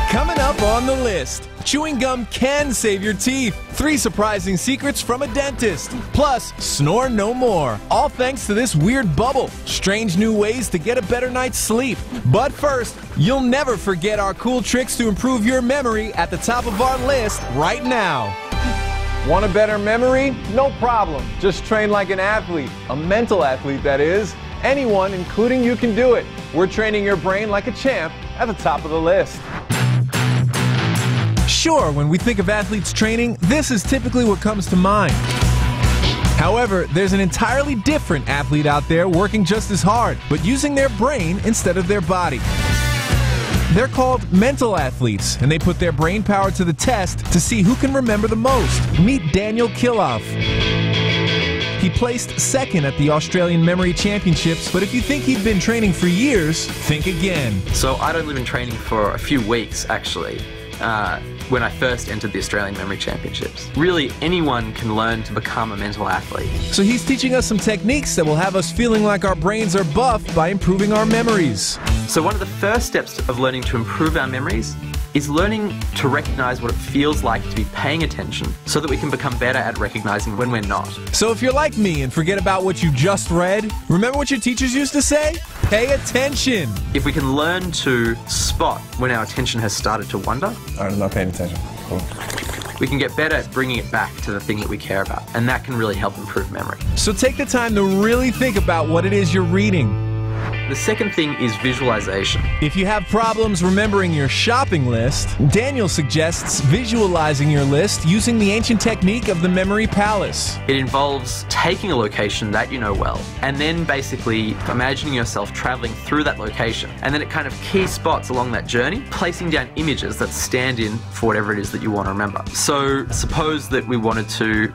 Coming up on the list, chewing gum can save your teeth. 3 surprising secrets from a dentist. Plus, snore no more. All thanks to this weird bubble. Strange new ways to get a better night's sleep. But first, you'll never forget our cool tricks to improve your memory at the top of our list right now. Want a better memory? No problem. Just train like an athlete. A mental athlete, that is. Anyone, including you, can do it. We're training your brain like a champ at the top of the list. Sure, when we think of athletes training, this is typically what comes to mind. However, there's an entirely different athlete out there working just as hard, but using their brain instead of their body. They're called mental athletes, and they put their brain power to the test to see who can remember the most. Meet Daniel Kiloff. He placed 2nd at the Australian Memory Championships, but if you think he'd been training for years, think again. So I'd only been training for a few weeks, actually, when I first entered the Australian Memory Championships. Really, anyone can learn to become a mental athlete. So he's teaching us some techniques that will have us feeling like our brains are buffed by improving our memories. So one of the first steps of learning to improve our memories is learning to recognize what it feels like to be paying attention so that we can become better at recognizing when we're not. So if you're like me and forget about what you just read, remember what your teachers used to say? Pay attention. If we can learn to spot when our attention has started to wander, I'm not paying attention. Cool. We can get better at bringing it back to the thing that we care about, and that can really help improve memory. So take the time to really think about what it is you're reading. The second thing is visualization. If you have problems remembering your shopping list, Daniel suggests visualizing your list using the ancient technique of the memory palace. It involves taking a location that you know well, and then basically imagining yourself traveling through that location, and then at kind of key spots along that journey, placing down images that stand in for whatever it is that you want to remember. So suppose that we wanted to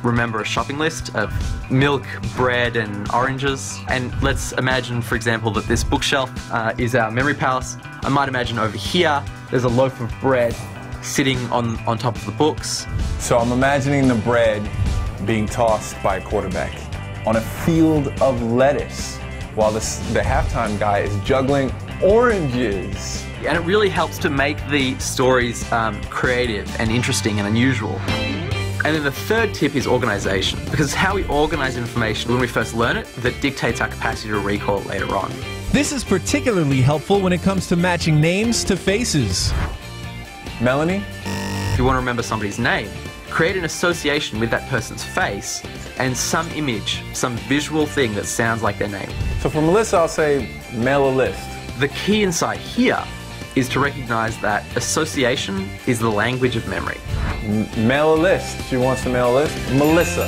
remember a shopping list of milk, bread and oranges, and let's imagine, for example, that this bookshelf is our memory palace. I might imagine over here there's a loaf of bread sitting on top of the books. So I'm imagining the bread being tossed by a quarterback on a field of lettuce while the halftime guy is juggling oranges. And it really helps to make the stories creative and interesting and unusual. And then the third tip is organization, because it's how we organize information when we first learn it that dictates our capacity to recall it later on. This is particularly helpful when it comes to matching names to faces. Melanie? If you want to remember somebody's name, create an association with that person's face and some image, some visual thing that sounds like their name. So for Melissa, I'll say mail a list. The key insight here is to recognize that association is the language of memory. Mail a list. She wants to mail a list. Melissa.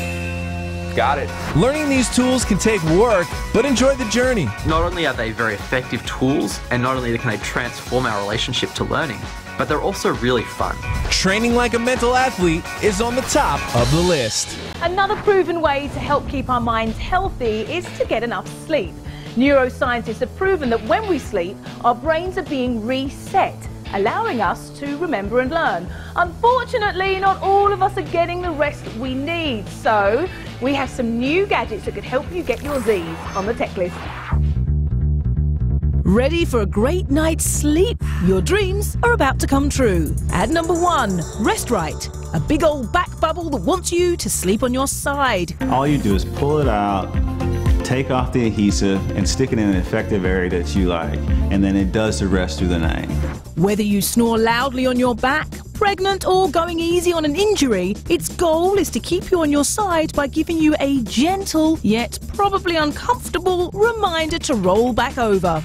Got it. Learning these tools can take work, but enjoy the journey. Not only are they very effective tools, and not only can they transform our relationship to learning, but they're also really fun. Training like a mental athlete is on the top of the list. Another proven way to help keep our minds healthy is to get enough sleep. Neuroscientists have proven that when we sleep, our brains are being reset, allowing us to remember and learn. Unfortunately, not all of us are getting the rest we need, so we have some new gadgets that could help you get your Z's on the tech list. Ready for a great night's sleep? Your dreams are about to come true. At number 1, Rest Right, a big old back bubble that wants you to sleep on your side. All you do is pull it out, take off the adhesive and stick it in an effective area that you like, and then it does the rest through the night. Whether you snore loudly on your back, pregnant or going easy on an injury, its goal is to keep you on your side by giving you a gentle yet probably uncomfortable reminder to roll back over.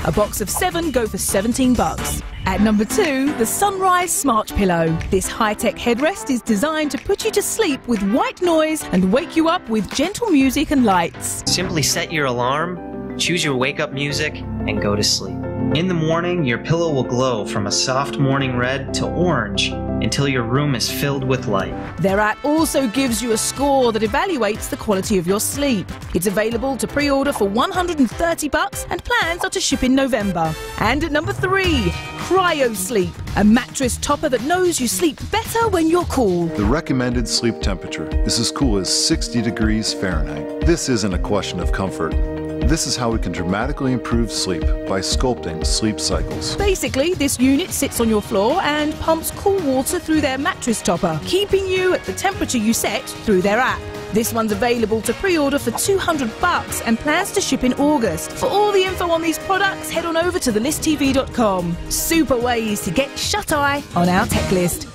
A box of 7 go for $17. At number 2, the Sunrise Smart Pillow. This high-tech headrest is designed to put you to sleep with white noise and wake you up with gentle music and lights. Simply set your alarm, choose your wake-up music, and go to sleep. In the morning, your pillow will glow from a soft morning red to orange until your room is filled with light. Their app also gives you a score that evaluates the quality of your sleep. It's available to pre-order for $130 and plans are to ship in November. And at number 3, KRYO Sleep, a mattress topper that knows you sleep better when you're cool. The recommended sleep temperature is as cool as 60 degrees Fahrenheit. This isn't a question of comfort. This is how we can dramatically improve sleep by sculpting sleep cycles. Basically, this unit sits on your floor and pumps cool water through their mattress topper, keeping you at the temperature you set through their app. This one's available to pre-order for $200 and plans to ship in August. For all the info on these products, head on over to thelisttv.com. Super ways to get shut-eye on our tech list.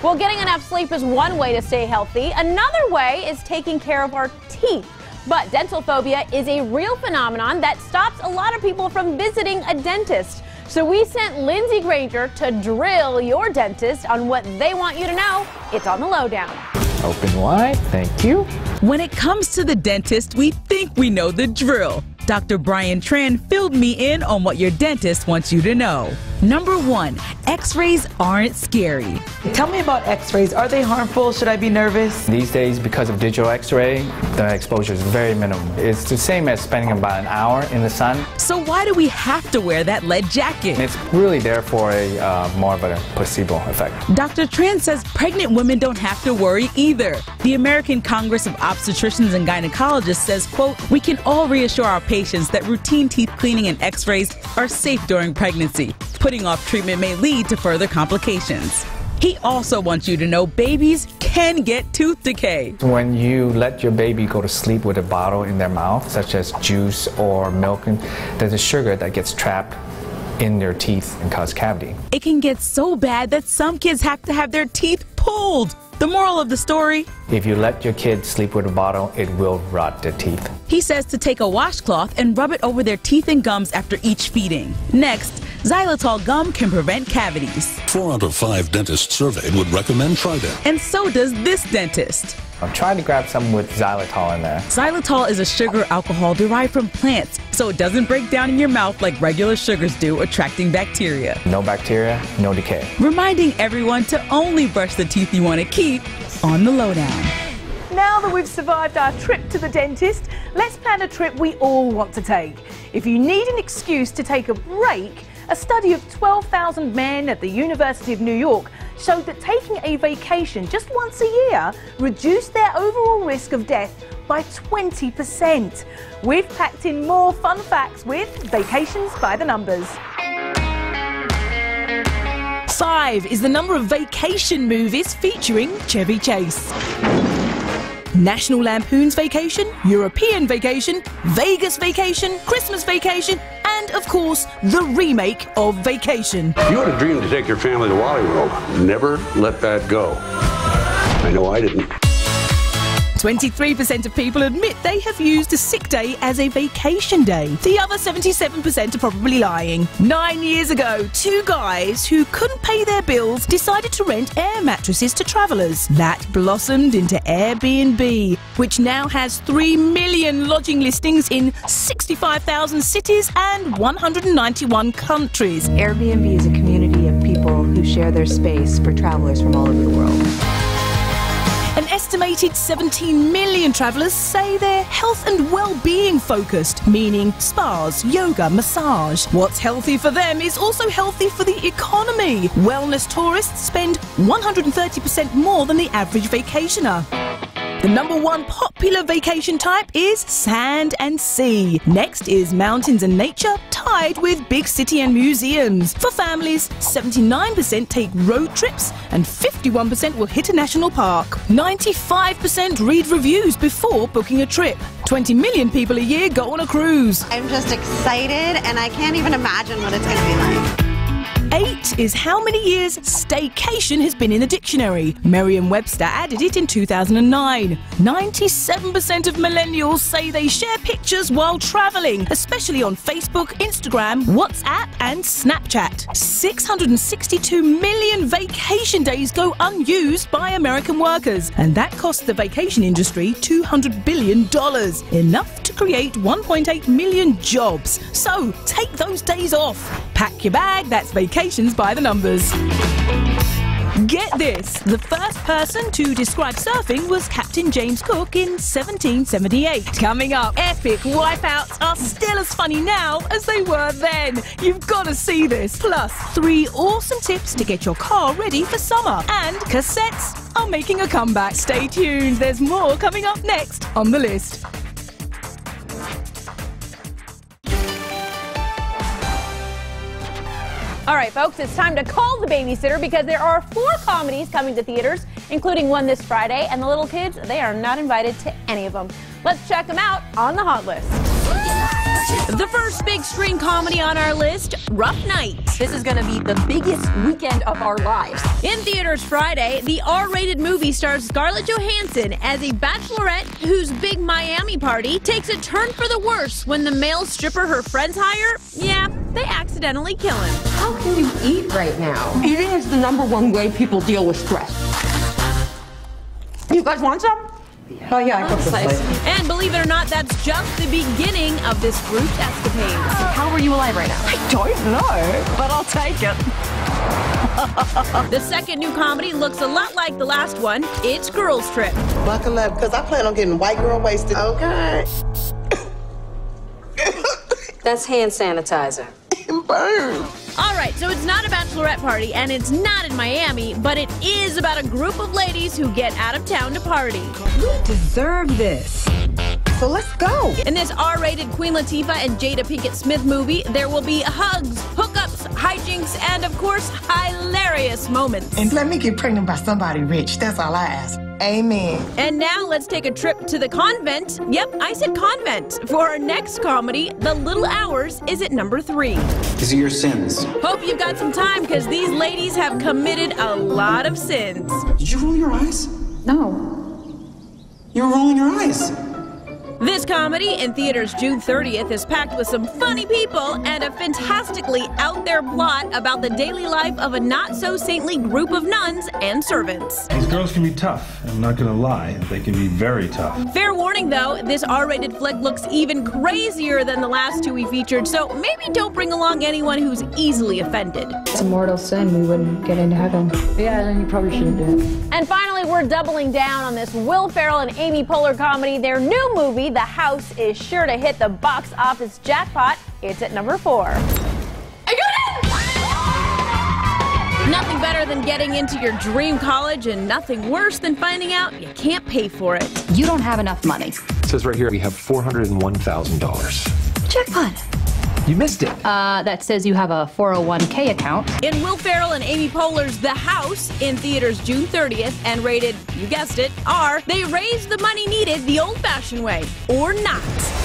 Well, getting enough sleep is one way to stay healthy. Another way is taking care of our teeth. But dental phobia is a real phenomenon that stops a lot of people from visiting a dentist. So we sent Lindsay Granger to drill your dentist on what they want you to know. It's on the lowdown. Open wide, thank you. When it comes to the dentist, we think we know the drill. Dr. Brian Tran filled me in on what your dentist wants you to know. Number 1, x-rays aren't scary. Tell me about x-rays. Are they harmful? Should I be nervous? These days, because of digital x-ray, the exposure is very minimal. It's the same as spending about an hour in the sun. So why do we have to wear that lead jacket? It's really there for a more of a placebo effect. Dr. Tran says pregnant women don't have to worry either. The American Congress of Obstetricians and Gynecologists says, quote, "We can all reassure our patients that routine teeth cleaning and x-rays are safe during pregnancy. Putting off treatment may lead to further complications." He also wants you to know babies can get tooth decay. When you let your baby go to sleep with a bottle in their mouth, such as juice or milk, there's a sugar that gets trapped in their teeth and cause cavity. It can get so bad that some kids have to have their teeth pulled. The moral of the story? If you let your kid sleep with a bottle, it will rot their teeth. He says to take a washcloth and rub it over their teeth and gums after each feeding. Next, xylitol gum can prevent cavities. 4 out of 5 dentists surveyed would recommend Trident. And so does this dentist. I'm trying to grab some with xylitol in there. Xylitol is a sugar alcohol derived from plants, so it doesn't break down in your mouth like regular sugars do, attracting bacteria. No bacteria, no decay. Reminding everyone to only brush the teeth you want to keep on the lowdown. Now that we've survived our trip to the dentist, let's plan a trip we all want to take. If you need an excuse to take a break, a study of 12,000 men at the University of New York showed that taking a vacation just once a year reduced their overall risk of death by 20%. We've packed in more fun facts with Vacations by the Numbers. 5 is the number of vacation movies featuring Chevy Chase. National Lampoon's Vacation, European Vacation, Vegas Vacation, Christmas Vacation, and of course, the remake of Vacation. You had a dream to take your family to Wally World. Never let that go. I know I didn't. 23% of people admit they have used a sick day as a vacation day. The other 77% are probably lying. 9 years ago, 2 guys who couldn't pay their bills decided to rent air mattresses to travellers. That blossomed into Airbnb, which now has 3 million lodging listings in 65,000 cities and 191 countries. Airbnb is a community of people who share their space for travellers from all over the world. An estimated 17 million travellers say they're health and well-being focused, meaning spas, yoga, massage. What's healthy for them is also healthy for the economy. Wellness tourists spend 130% more than the average vacationer. The number 1 popular vacation type is sand and sea. Next is mountains and nature, tied with big city and museums. For families, 79% take road trips and 51% will hit a national park. 95% read reviews before booking a trip. 20 million people a year go on a cruise. I'm just excited and I can't even imagine what it's going to be like. 8 is how many years staycation has been in the dictionary. Merriam-Webster added it in 2009. 97% of millennials say they share pictures while travelling, especially on Facebook, Instagram, WhatsApp and Snapchat. 662 million vacation days go unused by American workers, and that costs the vacation industry $200 billion, enough to create 1.8 million jobs. So take those days off. Pack your bag, that's Vacations by the Numbers. Get this, the first person to describe surfing was Captain James Cook in 1778. Coming up, epic wipeouts are still as funny now as they were then. You've got to see this. Plus, 3 awesome tips to get your car ready for summer. And cassettes are making a comeback. Stay tuned, there's more coming up next on the list. All right, folks, it's time to call the babysitter because there are 4 comedies coming to theaters, including one this Friday, and the little kids, they are not invited to any of them. Let's check them out on the hot list. The first big screen comedy on our list, Rough Night. This is going to be the biggest weekend of our lives. In theaters Friday, the R-rated movie stars Scarlett Johansson as a bachelorette whose big Miami party takes a turn for the worse when the male stripper her friends hire, they accidentally kill him. How can you eat right now? Eating is the #1 way people deal with stress. You guys want some? Oh yeah, I cooked this. And believe it or not, that's just the beginning of this group's escapades. How are you alive right now? I don't know, but I'll take it. The second new comedy looks a lot like the last one. It's Girls Trip. Buckle up, because I plan on getting white girl wasted. Okay. That's hand sanitizer. It burns. All right, so it's not a bachelorette party, and it's not in Miami, but it is about a group of ladies who get out of town to party. We deserve this. So let's go. In this R-rated Queen Latifah and Jada Pinkett Smith movie, there will be hugs, hookups, hijinks, and of course, hilarious moments. And let me get pregnant by somebody rich. That's all I ask. Amen. And now let's take a trip to the convent. Yep, I said convent. For our next comedy, The Little Hours is at number 3. These are your sins. Hope you've got some time because these ladies have committed a lot of sins. Did you roll your eyes? No. You were rolling your eyes. This comedy in theaters June 30th is packed with some funny people and a fantastically out there plot about the daily life of a not-so-saintly group of nuns and servants. These girls can be tough. I'm not gonna lie. They can be very tough. Fair warning, though, this R-rated flick looks even crazier than the last 2 we featured, so maybe don't bring along anyone who's easily offended. It's a mortal sin. We wouldn't get into heaven. Yeah, then you probably shouldn't do it. And finally, we're doubling down on this Will Ferrell and Amy Poehler comedy. Their new movie, The House, is sure to hit the box office jackpot. It's at number 4. I got it! Nothing better than getting into your dream college and nothing worse than finding out you can't pay for it. You don't have enough money. It says right here we have $401,000. Jackpot. You missed it. That says you have a 401k account. In Will Ferrell and Amy Poehler's The House, in theaters June 30th, and rated, you guessed it, R, they raised the money needed the old-fashioned way, or not.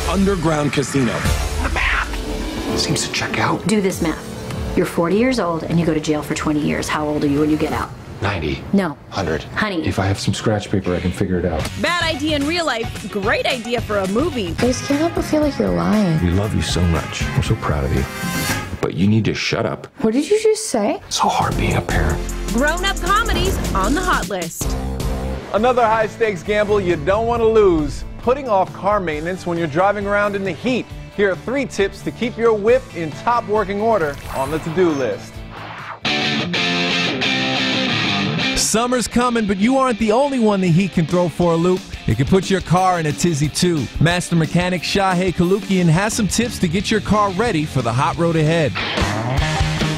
Underground casino. The math seems to check out. Do this math. You're 40 years old and you go to jail for 20 years. How old are you when you get out? 90. No. 100. Honey. If I have some scratch paper, I can figure it out. Bad idea in real life, great idea for a movie. I just can't help but feel like you're lying. We love you so much. We're so proud of you. But you need to shut up. What did you just say? It's so hard being a parent. Grown-up comedies on the hot list. Another high-stakes gamble you don't want to lose. Putting off car maintenance when you're driving around in the heat. Here are 3 tips to keep your whip in top working order on the to-do list. Summer's coming, but you aren't the only one the heat can throw for a loop. It can put your car in a tizzy too. Master mechanic Shahei Kalukian has some tips to get your car ready for the hot road ahead.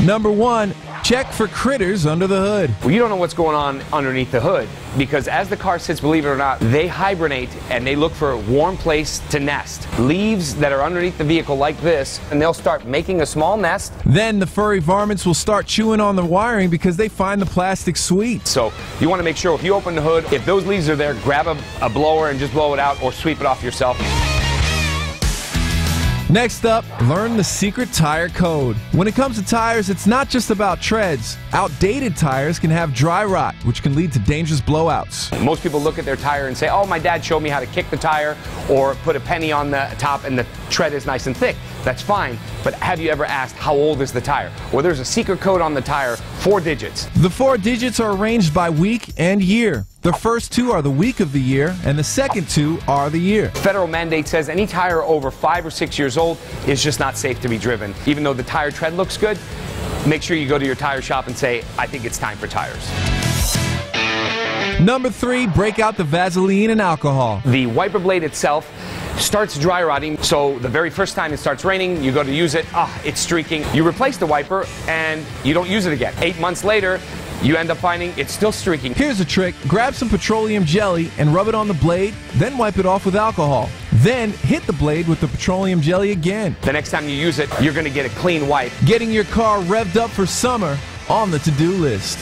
Number 1, check for critters under the hood. Well, you don't know what's going on underneath the hood because as the car sits, believe it or not, they hibernate and they look for a warm place to nest. Leaves that are underneath the vehicle like this, and they'll start making a small nest. Then the furry varmints will start chewing on the wiring because they find the plastic sweet. So you want to make sure if you open the hood, if those leaves are there, grab a blower and just blow it out or sweep it off yourself. Next up, learn the secret tire code. When it comes to tires, it's not just about treads. Outdated tires can have dry rot, which can lead to dangerous blowouts. Most people look at their tire and say, oh, my dad showed me how to kick the tire or put a penny on the top and the tread is nice and thick. That's fine, but have you ever asked how old is the tire? Well, there's a secret code on the tire, 4 digits. The 4 digits are arranged by week and year. The first 2 are the week of the year, and the second 2 are the year. Federal mandate says any tire over 5 or 6 years old is just not safe to be driven. Even though the tire tread looks good, make sure you go to your tire shop and say, I think it's time for tires. Number 3, break out the Vaseline and alcohol. The wiper blade itself starts dry rotting, so the very first time it starts raining, you go to use it, it's streaking. You replace the wiper and you don't use it again. 8 months later, you end up finding it's still streaking. Here's a trick. Grab some petroleum jelly and rub it on the blade, then wipe it off with alcohol. Then hit the blade with the petroleum jelly again. The next time you use it, you're going to get a clean wipe. Getting your car revved up for summer on the to-do list.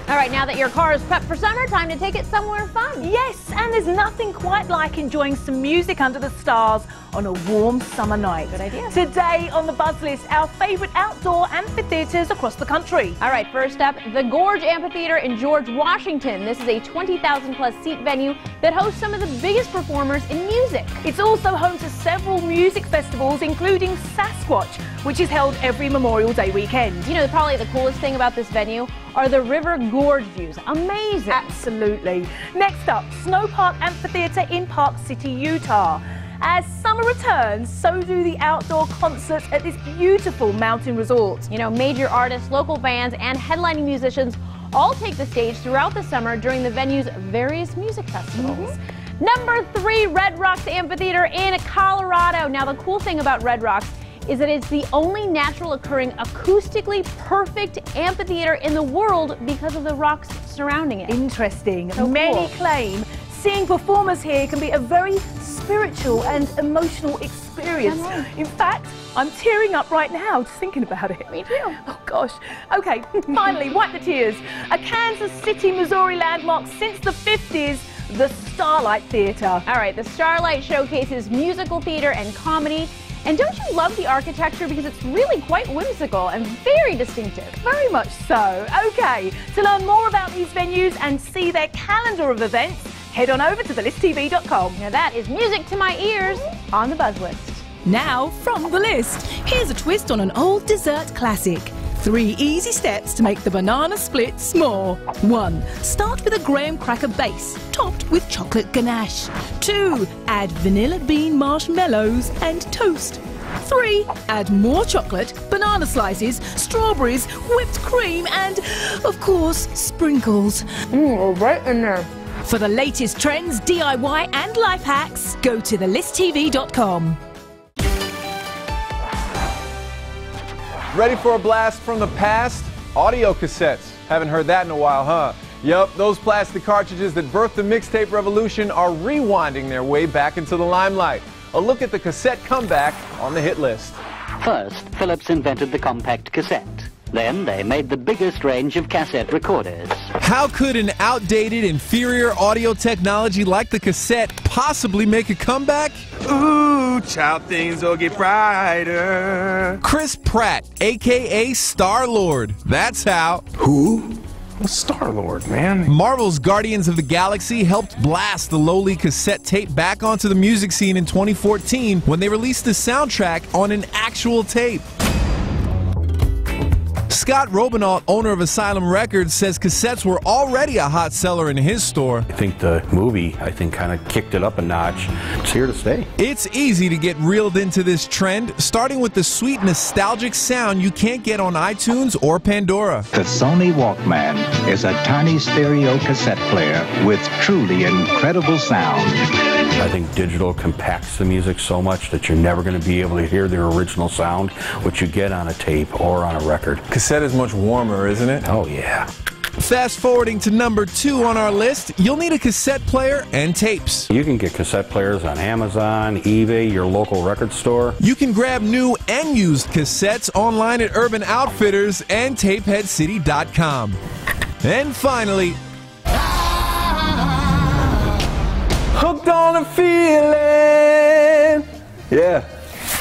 All right, now that your car is prepped for summer, time to take it somewhere fun. Yes, and there's nothing quite like enjoying some music under the stars on a warm summer night. Good idea. Today on the Buzz List, our favourite outdoor amphitheatres across the country. All right, first up, the Gorge Amphitheater in George, Washington. This is a 20,000 plus seat venue that hosts some of the biggest performers in music. It's also home to several music festivals, including Sasquatch, which is held every Memorial Day weekend. You know, probably the coolest thing about this venue are the river gorge views. Amazing. Absolutely. Next up, Snow Park Amphitheater in Park City, Utah. As summer returns, so do the outdoor concerts at this beautiful mountain resort. You know, major artists, local bands, and headlining musicians all take the stage throughout the summer during the venue's various music festivals. Number 3, Red Rocks Amphitheater in Colorado. Now, the cool thing about Red Rocks is that it's the only natural occurring acoustically perfect amphitheater in the world because of the rocks surrounding it. Interesting. So Many cool. claim seeing performers here can be a very spiritual and emotional experience. In fact, I'm tearing up right now just thinking about it. Me too. Oh gosh. Okay, finally, wipe the tears. A Kansas City, Missouri landmark since the 50s, the Starlight Theater. All right, the Starlight showcases musical theater and comedy. And don't you love the architecture, because it's really quite whimsical and very distinctive? Very much so. Okay, to learn more about these venues and see their calendar of events, head on over to thelisttv.com. Now that is music to my ears on the Buzz List. Now, from the list, here's a twist on an old dessert classic. 3 easy steps to make the banana split s'more. 1. Start with a graham cracker base, topped with chocolate ganache. 2. Add vanilla bean marshmallows and toast. 3. Add more chocolate, banana slices, strawberries, whipped cream, and, of course, sprinkles. Right in there. For the latest trends, DIY, and life hacks, go to thelisttv.com. Ready for a blast from the past? Audio cassettes. Haven't heard that in a while, huh? Yup, those plastic cartridges that birthed the mixtape revolution are rewinding their way back into the limelight. A look at the cassette comeback on the hit list. First, Philips invented the compact cassette. Then they made the biggest range of cassette recorders. How could an outdated, inferior audio technology like the cassette possibly make a comeback? Ooh, child, things will get brighter. Chris Pratt, a.k.a. Star-Lord. That's how. Who? Star-Lord, man. Marvel's Guardians of the Galaxy helped blast the lowly cassette tape back onto the music scene in 2014 when they released the soundtrack on an actual tape. Scott Robinault, owner of Asylum Records, says cassettes were already a hot seller in his store. I think the movie, kind of kicked it up a notch. It's here to stay. It's easy to get reeled into this trend, starting with the sweet, nostalgic sound you can't get on iTunes or Pandora. The Sony Walkman is a tiny stereo cassette player with truly incredible sound. I think digital compacts the music so much that you're never going to be able to hear the original sound, which you get on a tape or on a record. Cassette is much warmer, isn't it? Oh, yeah. Fast forwarding to number 2 on our list, you'll need a cassette player and tapes. You can get cassette players on Amazon, eBay, your local record store. You can grab new and used cassettes online at Urban Outfitters and tapeheadcity.com. And finally, Hooked on a feeling. Yeah.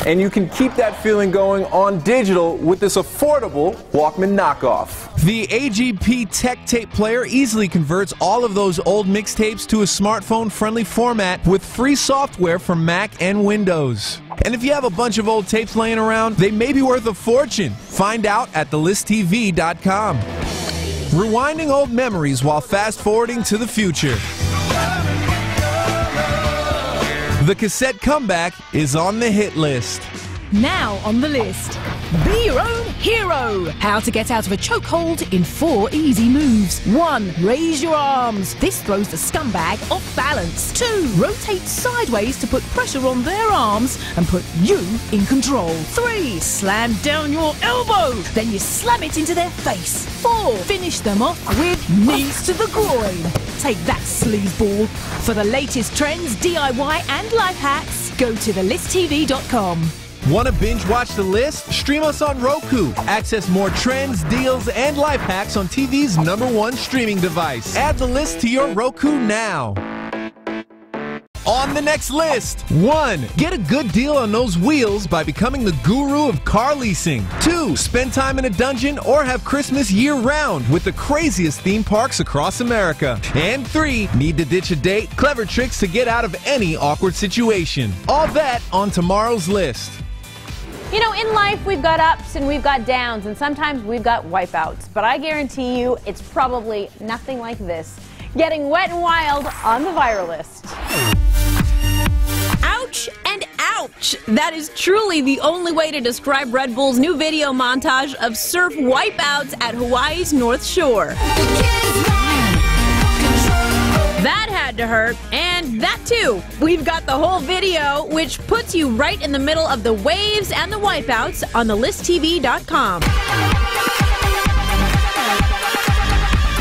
And you can keep that feeling going on digital with this affordable Walkman knockoff. The AGP Tech Tape Player easily converts all of those old mixtapes to a smartphone-friendly format with free software for Mac and Windows. And if you have a bunch of old tapes laying around, they may be worth a fortune. Find out at thelisttv.com. Rewinding old memories while fast-forwarding to the future. The cassette comeback is on the hit list. Now on the list. Be your own hero. How to get out of a chokehold in 4 easy moves. 1. Raise your arms. This throws the scumbag off balance. 2. Rotate sideways to put pressure on their arms and put you in control. 3. Slam down your elbow. Then you slam it into their face. 4. Finish them off with knees to the groin. Take that, sleazeball. For the latest trends, DIY and life hacks, go to thelisttv.com. Want to binge watch The List? Stream us on Roku. Access more trends, deals, and life hacks on TV's #1 streaming device. Add The List to your Roku now. On the next list. 1. Get a good deal on those wheels by becoming the guru of car leasing. 2. Spend time in a dungeon or have Christmas year-round with the craziest theme parks across America. And 3. Need to ditch a date? Clever tricks to get out of any awkward situation. All that on tomorrow's list. You know, in life we've got ups and we've got downs, and sometimes we've got wipeouts. But I guarantee you it's probably nothing like this. Getting wet and wild on the viral list. Ouch and ouch! That is truly the only way to describe Red Bull's new video montage of surf wipeouts at Hawaii's North Shore. That had to hurt, and that too. We've got the whole video, which puts you right in the middle of the waves and the wipeouts on thelisttv.com.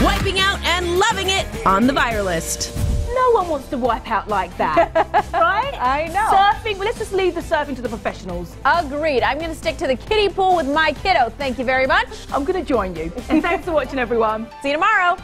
Wiping out and loving it on the viral list. No one wants to wipe out like that, right? I know. Surfing, well, let's just leave the surfing to the professionals. Agreed. I'm going to stick to the kiddie pool with my kiddo. Thank you very much. I'm going to join you. And thanks for watching, everyone. See you tomorrow.